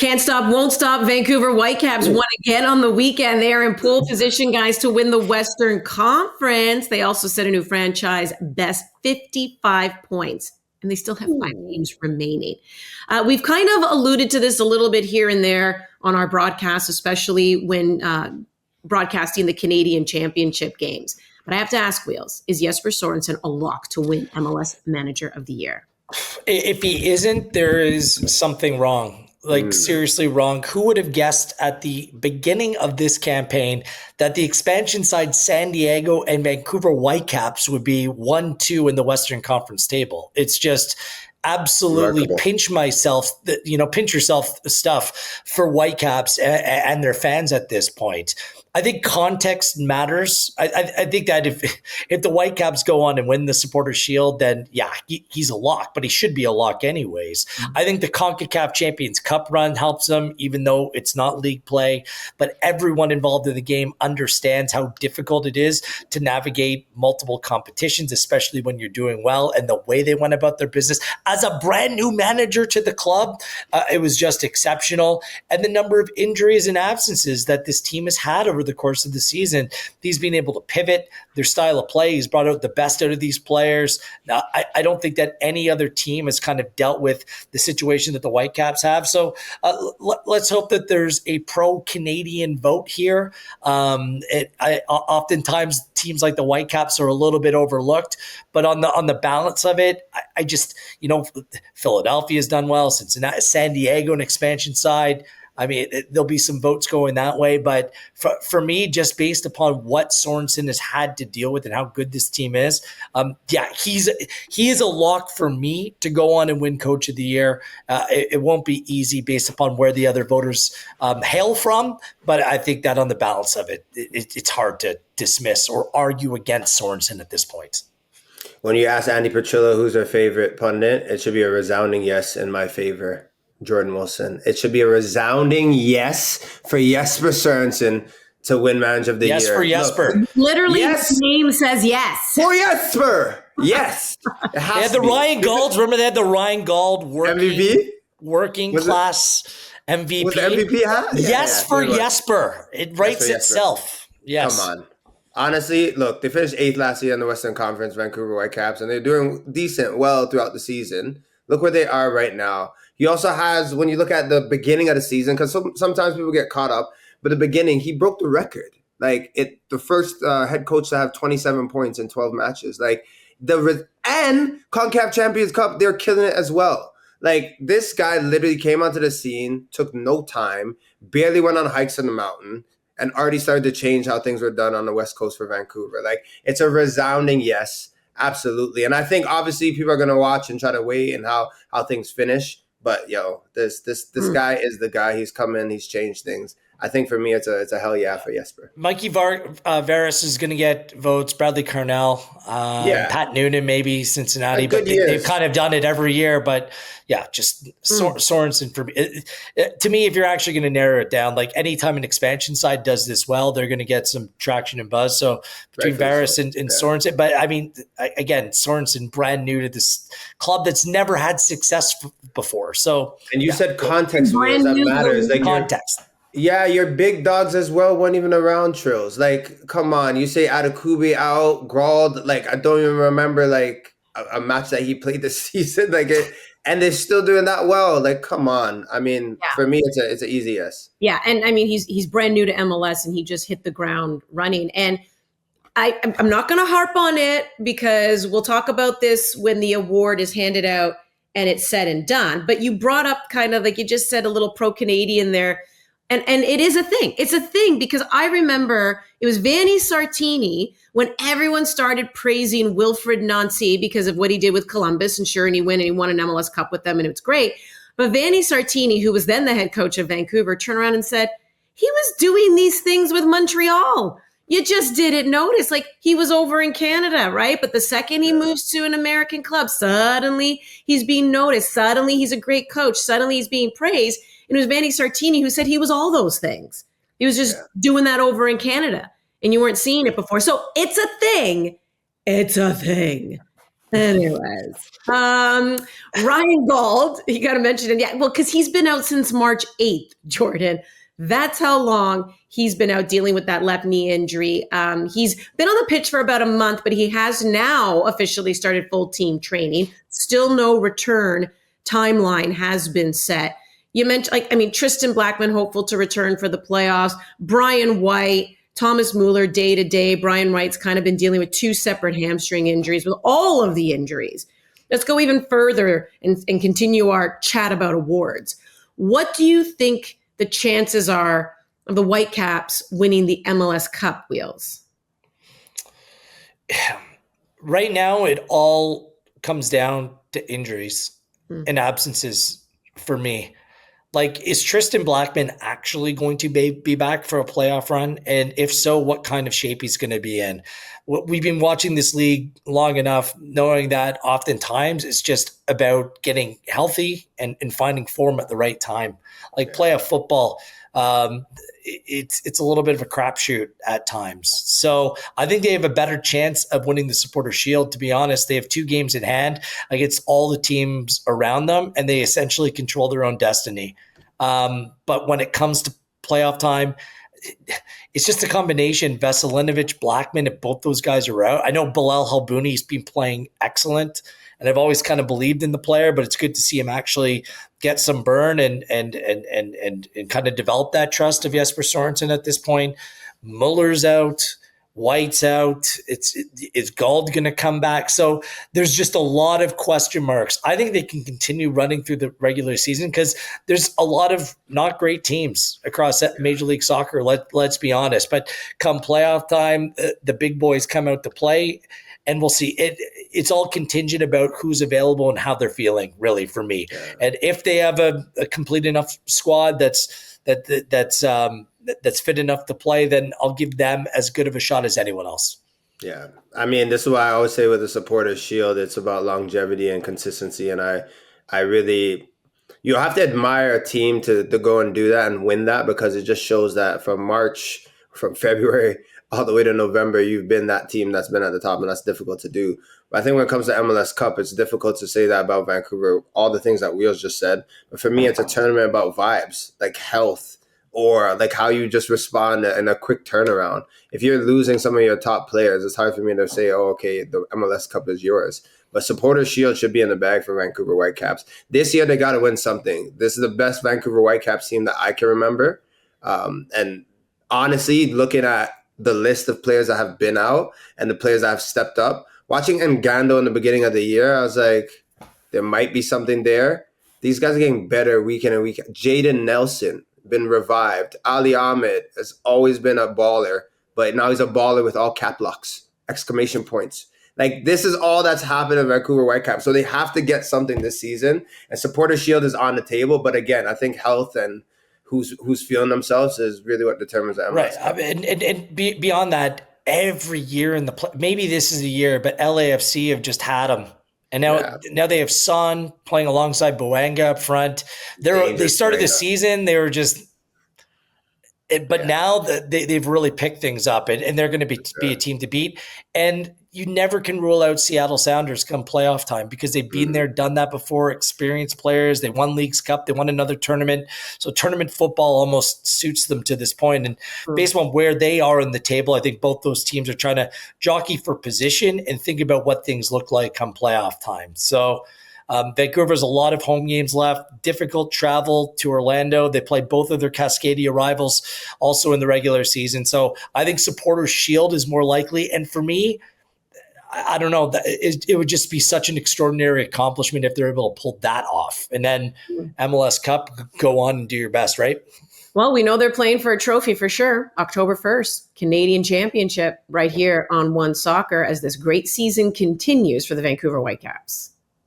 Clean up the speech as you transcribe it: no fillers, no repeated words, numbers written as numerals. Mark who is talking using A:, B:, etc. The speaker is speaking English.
A: Can't stop, won't stop. Vancouver Whitecaps won again on the weekend. They are in pole position, guys, to win the Western Conference. They also set a new franchise best, 55 points. And they still have 5 games remaining. We've kind of alluded to this a little bit here and there on our broadcast, especially when broadcasting the Canadian Championship games. But I have to ask, Wheels, is Jesper Sørensen a lock to win MLS Manager of the Year?
B: If he isn't, there is something wrong. Seriously wrong. Who would have guessed at the beginning of this campaign that the expansion side San Diego and Vancouver Whitecaps would be 1-2 in the Western Conference table? It's just absolutely
C: Remarkable.
B: Pinch yourself stuff for Whitecaps and their fans at this point. I think context matters. I think that if the Whitecaps go on and win the Supporters' Shield, then yeah, he's a lock, but he should be a lock anyways. Mm-hmm. I think the CONCACAF Champions Cup run helps him, even though it's not league play. But everyone involved in the game understands how difficult it is to navigate multiple competitions, especially when you're doing well, and the way they went about their business. As a brand new manager to the club, it was just exceptional. And the number of injuries and absences that this team has had over the course of the season, he's been able to pivot their style of play. He's brought out the best out of these players. Now, I don't think that any other team has kind of dealt with the situation that the Whitecaps have. So let's hope that there's a pro-Canadian vote here. Oftentimes teams like the Whitecaps are a little bit overlooked, but on the balance of it, I just, Philadelphia's done well. Cincinnati, San Diego, an expansion side. I mean, there'll be some votes going that way, but for me, just based upon what Sørensen has had to deal with and how good this team is, he is a lock for me to go on and win Coach of the Year. It won't be easy based upon where the other voters hail from, but I think that on the balance of it, it's hard to dismiss or argue against Sørensen at this point.
C: When you ask Andy Petrillo who's her favorite pundit, it should be a resounding yes in my favor. Jordan Wilson. It should be a resounding yes for Jesper Sørensen to win Manager of the Year.
B: Yes for Jesper.
A: Look, literally, yes. His name says yes.
C: For Jesper. Yes.
B: They had the Ryan Gauld. Remember they had the Ryan Gauld working class MVP.
C: Was the MVP hat?
B: Yes for Jesper. It writes itself. Yes.
C: Come on. Honestly, look, they finished 8th last year in the Western Conference, Vancouver Whitecaps, and they're doing well throughout the season. Look where they are right now. He also has, when you look at the beginning of the season, because sometimes people get caught up, but the beginning, he broke the record. The first head coach to have 27 points in 12 matches. And CONCACAF Champions Cup, they're killing it as well. This guy literally came onto the scene, took no time, barely went on hikes in the mountain, and already started to change how things were done on the West Coast for Vancouver. It's a resounding yes. Absolutely. And I think obviously people are going to watch and try to wait and how things finish. But this guy is the guy. He's come in, he's changed things. I think for me, it's a hell yeah for Jesper.
B: Mikey Veras is going to get votes. Bradley Carnell, Pat Noonan, maybe Cincinnati, but they've kind of done it every year. But yeah, just Sørensen for me. To me, if you're actually going to narrow it down, anytime an expansion side does this well, they're going to get some traction and buzz. So between Veras and Sørensen, but I mean, again, Sørensen brand new to this club that's never had success before. So
C: and you said context that matters.
B: Context.
C: Yeah, your big dogs as well weren't even around Trills. Come on. You say Adekugbe out, Gauld. I don't even remember, a match that he played this season. And they're still doing that well. Come on. I mean, for me, it's an easy yes.
A: Yeah, and I mean, he's brand new to MLS, and he just hit the ground running. And I'm not going to harp on it because we'll talk about this when the award is handed out and it's said and done. But you brought up kind of, you just said, a little pro-Canadian there. And it is a thing. It's a thing because I remember it was Vanni Sartini when everyone started praising Wilfried Nancy because of what he did with Columbus. And sure, and he won an MLS Cup with them, and it was great. But Vanni Sartini, who was then the head coach of Vancouver, turned around and said, he was doing these things with Montreal. You just didn't notice. He was over in Canada, right? But the second he moves to an American club, suddenly he's being noticed. Suddenly he's a great coach. Suddenly he's being praised. And it was Vanni Sartini who said he was all those things. He was just doing that over in Canada, and you weren't seeing it before. So it's a thing. It's a thing. Anyways, Ryan Gauld, you got to mention it. Yeah, well, because he's been out since March 8th, Jordan. That's how long he's been out dealing with that left knee injury. He's been on the pitch for about a month, but he has now officially started full team training. Still no return timeline has been set. You mentioned, Tristan Blackman hopeful to return for the playoffs. Brian White, Thomas Mueller day to day. Brian White's kind of been dealing with 2 separate hamstring injuries with all of the injuries. Let's go even further and continue our chat about awards. What do you think the chances are of the Whitecaps winning the MLS Cup, Wheels?
B: Right now, it all comes down to injuries and absences for me. Like, is Tristan Blackman actually going to be back for a playoff run? And if so, what kind of shape he's going to be in? We've been watching this league long enough, knowing that oftentimes it's just about getting healthy and finding form at the right time. Like playoff football, it's a little bit of a crapshoot at times. So I think they have a better chance of winning the Supporter Shield. To be honest, they have 2 games in hand against all the teams around them, and they essentially control their own destiny. But when it comes to playoff time, it's just a combination. Veselinovic, Blackman, if both those guys are out. I know Bilal Halbouni's been playing excellent, and I've always kind of believed in the player, but it's good to see him actually get some burn and kind of develop that trust of Jesper Sørensen at this point. Muller's out. White's out. Is Gauld going to come back? So there's just a lot of question marks. I think they can continue running through the regular season because there's a lot of not great teams across Major League Soccer. Let's be honest. But come playoff time, the big boys come out to play, and we'll see. It's all contingent about who's available and how they're feeling, really, for me. Yeah. And if they have a complete enough squad that's fit enough to play, then I'll give them as good of a shot as anyone else.
C: Yeah. This is why I always say with the Supporter Shield, it's about longevity and consistency. And I really, you have to admire a team to go and do that and win that, because it just shows that from February all the way to November, you've been that team that's been at the top, and that's difficult to do. But I think when it comes to MLS Cup, it's difficult to say that about Vancouver, all the things that Wheels just said. But for me, it's a tournament about vibes, like health, or like how you just respond in a quick turnaround. If you're losing some of your top players, it's hard for me to say, oh, okay, the MLS Cup is yours. But Supporter Shield should be in the bag for Vancouver Whitecaps. This year, they got to win something. This is the best Vancouver Whitecaps team that I can remember. And honestly, looking at the list of players that have been out and the players that have stepped up, watching Ngando in the beginning of the year, I was like, there might be something there. These guys are getting better week in and week out. Jaden Nelson, been revived. Ali Ahmed has always been a baller, but now he's a baller with all cap locks, exclamation points. Like, this is all that's happened in Vancouver Whitecaps. So they have to get something this season. And Supporter Shield is on the table. But again, I think health and who's feeling themselves is really what determines the MLS Cup.
B: And beyond that, every year in maybe this is a year, but LAFC have just had them. And now they have Son playing alongside Boanga up front. They started the season, they were just – but now they've really picked things up, and they're going to be a team to beat. And you never can rule out Seattle Sounders come playoff time, because they've been there, done that before, experienced players. They won Leagues Cup. They won another tournament. So tournament football almost suits them to this point. And based on where they are in the table, I think both those teams are trying to jockey for position and think about what things look like come playoff time. So Vancouver has a lot of home games left. Difficult travel to Orlando. They play both of their Cascadia rivals also in the regular season. So I think Supporter Shield is more likely. And for me, I don't know. It would just be such an extraordinary accomplishment if they're able to pull that off. And then MLS Cup, go on and do your best, right?
A: Well, we know they're playing for a trophy for sure. October 1st, Canadian Championship right here on OneSoccer as this great season continues for the Vancouver Whitecaps.